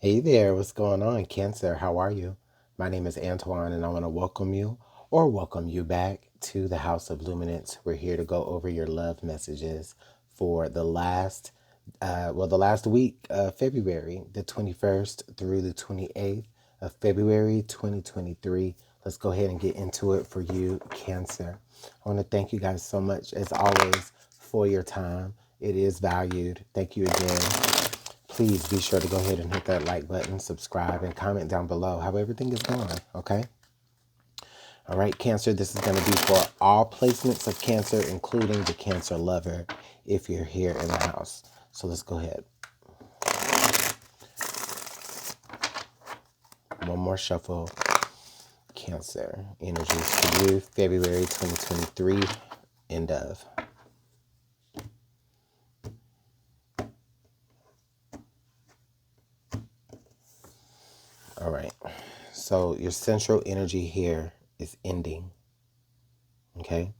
Hey there, what's going on, Cancer? How are you? My name is Antoine, and I want to welcome you back to the House of Luminance. We're here to go over your love messages for the last week of February, the 21st through the 28th of February 2023. Let's go ahead and get into it for you, Cancer. I want to thank you guys so much, as always, for your time. It is valued. Thank you again. Please be sure to go ahead and hit that like button, subscribe, and comment down below how everything is going, okay? All right, Cancer, this is going to be for all placements of Cancer, including the Cancer lover, if you're here in the house. So let's go ahead. One more shuffle. Cancer, energies for you, February 2023, end of. All right, so your central energy here is ending, okay?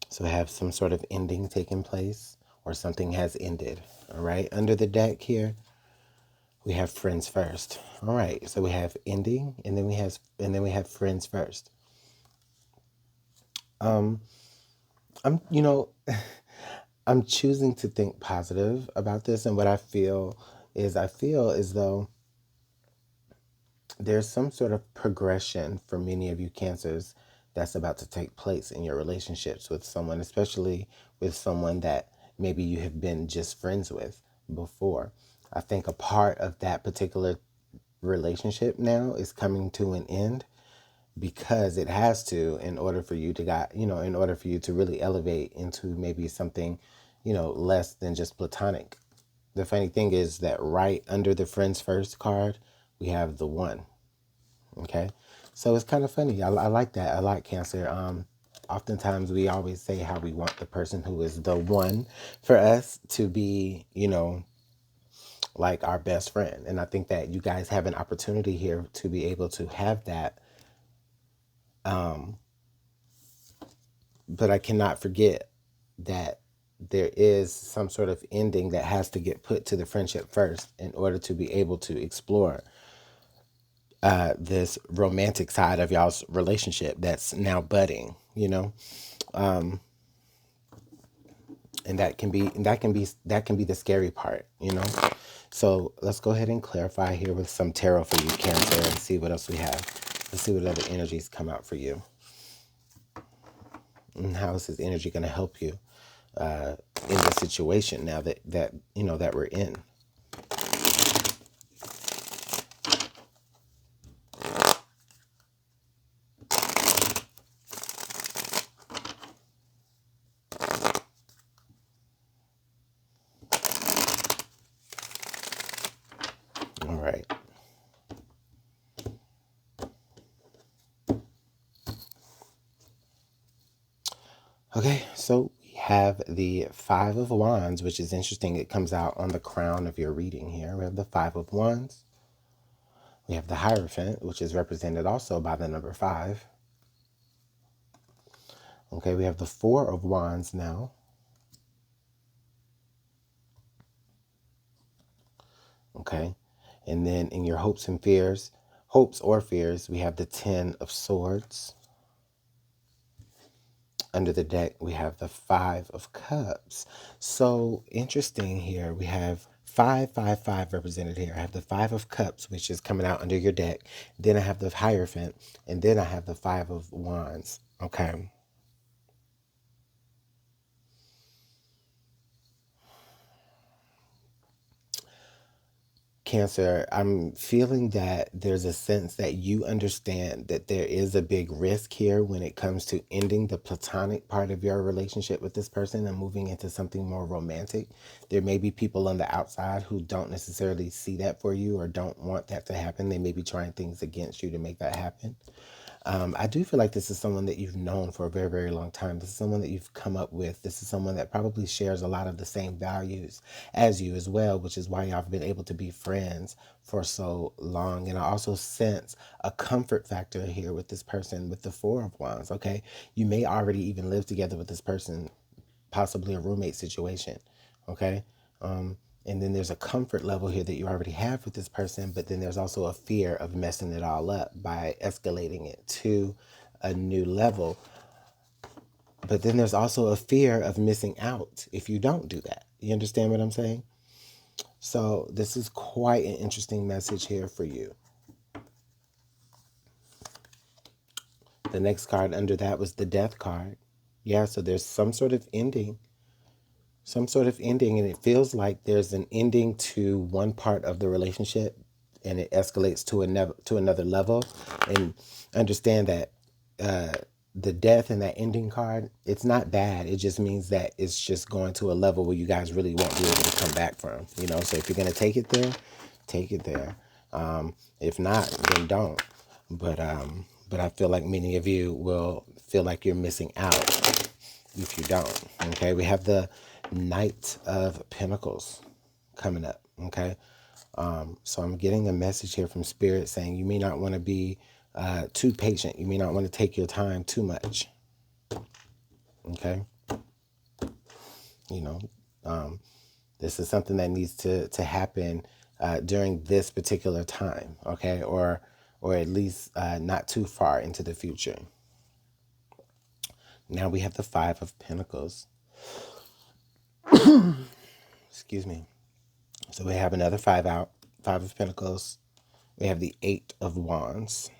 So have some sort of ending taking place, or something has ended. All right. Under the deck here, we have friends first. All right. So we have ending, and then we have friends first. I'm I'm choosing to think positive about this, and what I feel as though there's some sort of progression for many of you Cancers that's about to take place in your relationships with someone, especially with someone that maybe you have been just friends with before. I think a part of that particular relationship now is coming to an end, because it has to, in order for you to in order for you to really elevate into maybe something, less than just platonic. The funny thing is that right under the friends first card, we have the one. Okay, so it's kind of funny. I like that. I like Cancer. Oftentimes we always say how we want the person who is the one for us to be, like our best friend. And I think that you guys have an opportunity here to be able to have that. But I cannot forget that there is some sort of ending that has to get put to the friendship first in order to be able to explore this romantic side of y'all's relationship that's now budding. And that can be the scary part. So let's go ahead and clarify here with some tarot for you, Cancer, and see what else we have. Let's see what other energies come out for you, and how is this energy going to help you in the situation now that we're in. All right. Okay, so we have the Five of Wands, which is interesting. It comes out on the crown of your reading here. We have the Five of Wands. We have the Hierophant, which is represented also by the number 5. Okay, we have the Four of Wands now. Okay, and then in your hopes or fears, we have the Ten of Swords. Under the deck, we have the Five of Cups. So interesting here. We have 555 represented here. I have the Five of Cups, which is coming out under your deck. Then I have the Hierophant, and then I have the Five of Wands. Okay. Cancer, I'm feeling that there's a sense that you understand that there is a big risk here when it comes to ending the platonic part of your relationship with this person and moving into something more romantic. There may be people on the outside who don't necessarily see that for you or don't want that to happen. They may be trying things against you to make that happen. I do feel like this is someone that you've known for a very, very long time. This is someone that you've come up with. This is someone that probably shares a lot of the same values as you as well, which is why y'all have been able to be friends for so long. And I also sense a comfort factor here with this person with the Four of Wands. Okay, you may already even live together with this person, possibly a roommate situation. Okay. And then there's a comfort level here that you already have with this person, but then there's also a fear of messing it all up by escalating it to a new level. But then there's also a fear of missing out if you don't do that. You understand what I'm saying? So this is quite an interesting message here for you. The next card under that was the death card. Yeah, so there's some sort of ending. And it feels like there's an ending to one part of the relationship and it escalates to another level. And understand that the death and that ending card, it's not bad. It just means that it's just going to a level where you guys really won't be able to come back from. So if you're going to take it there, take it there. If not, then don't. But I feel like many of you will feel like you're missing out if you don't. Okay, we have the Knight of Pentacles coming up. Okay, so I'm getting a message here from Spirit saying you may not want to be too patient. You may not want to take your time too much. Okay, this is something that needs to happen during this particular time. Okay, or at least not too far into the future. Now we have the Five of Pentacles. Excuse me. So we have another five out. Five of Pentacles. We have the Eight of Wands.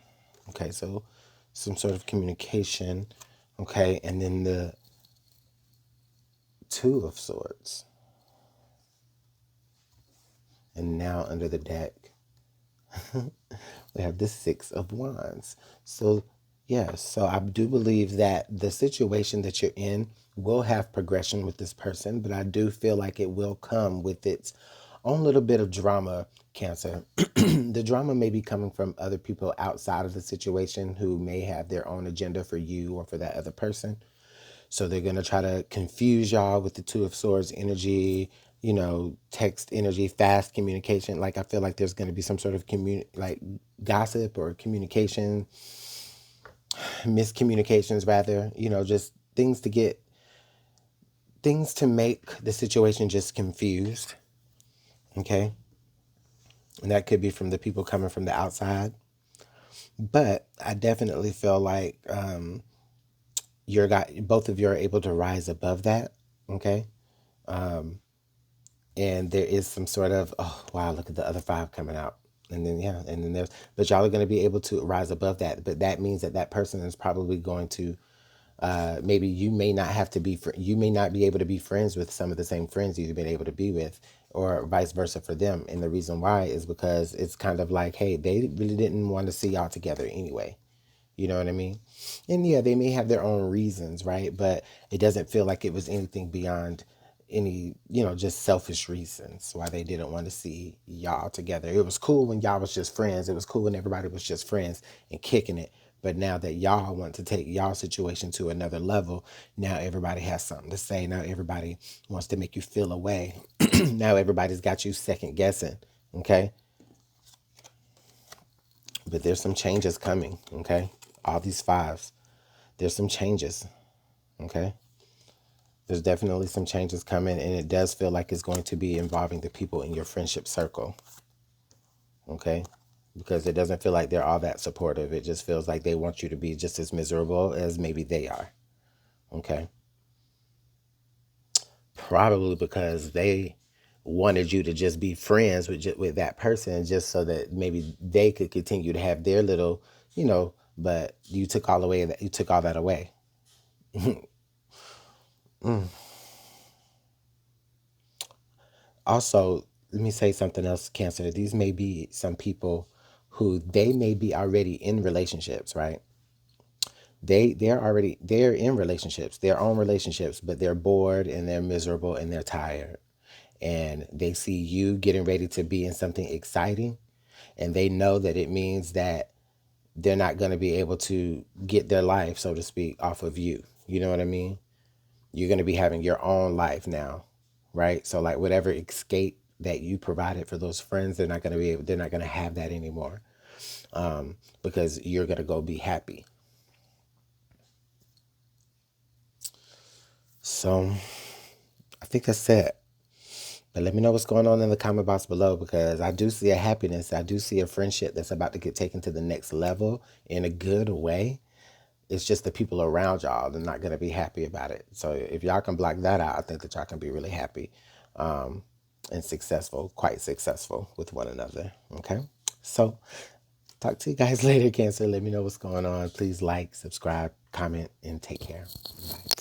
Okay, so some sort of communication. Okay, and then the Two of Swords. And now under the deck, we have the Six of Wands. So, yes, so I do believe that the situation that you're in will have progression with this person, but I do feel like it will come with its own little bit of drama, Cancer. The drama may be coming from other people outside of the situation who may have their own agenda for you or for that other person. So they're going to try to confuse y'all with the Two of Swords energy, text energy, fast communication. Like I feel like there's going to be some sort of like gossip or communication, miscommunications rather, just things to make the situation just confused. Okay. And that could be from the people coming from the outside. But I definitely feel like both of you are able to rise above that. Okay. And there is some sort of, oh wow, look at the other five coming out. And then but y'all are going to be able to rise above that. But that means that person is probably going to, maybe you may not you may not be able to be friends with some of the same friends you've been able to be with, or vice versa for them. And the reason why is because it's kind of like, hey, they really didn't want to see y'all together anyway. You know what I mean? And yeah, they may have their own reasons, right? But it doesn't feel like it was anything beyond any, just selfish reasons why they didn't want to see y'all together. It was cool when y'all was just friends. It was cool when everybody was just friends and kicking it. But now that y'all want to take y'all situation to another level, now everybody has something to say. Now everybody wants to make you feel away. Now everybody's got you second guessing. Okay? But there's some changes coming. Okay? All these fives. There's some changes. Okay? There's definitely some changes coming, and it does feel like it's going to be involving the people in your friendship circle. Okay? Because it doesn't feel like they're all that supportive. It just feels like they want you to be just as miserable as maybe they are. Okay? Probably because they wanted you to just be friends with that person just so that maybe they could continue to have their little, but you took all that away. Also, let me say something else, Cancer. These may be some people who they may be already in relationships, right? They're in relationships, their own relationships, but they're bored and they're miserable and they're tired. And they see you getting ready to be in something exciting, and they know that it means that they're not going to be able to get their life, so to speak, off of you. You know what I mean? You're going to be having your own life now, right? So like whatever escape that you provided for those friends, they're not going to have that anymore, because you're going to go be happy. So I think that's it. But let me know what's going on in the comment box below, because I do see a happiness. I do see a friendship that's about to get taken to the next level in a good way. It's just the people around y'all, they're not going to be happy about it. So if y'all can block that out, I think that y'all can be really happy and successful, quite successful with one another. Okay? So talk to you guys later, Cancer. Let me know what's going on. Please like, subscribe, comment, and take care. Bye.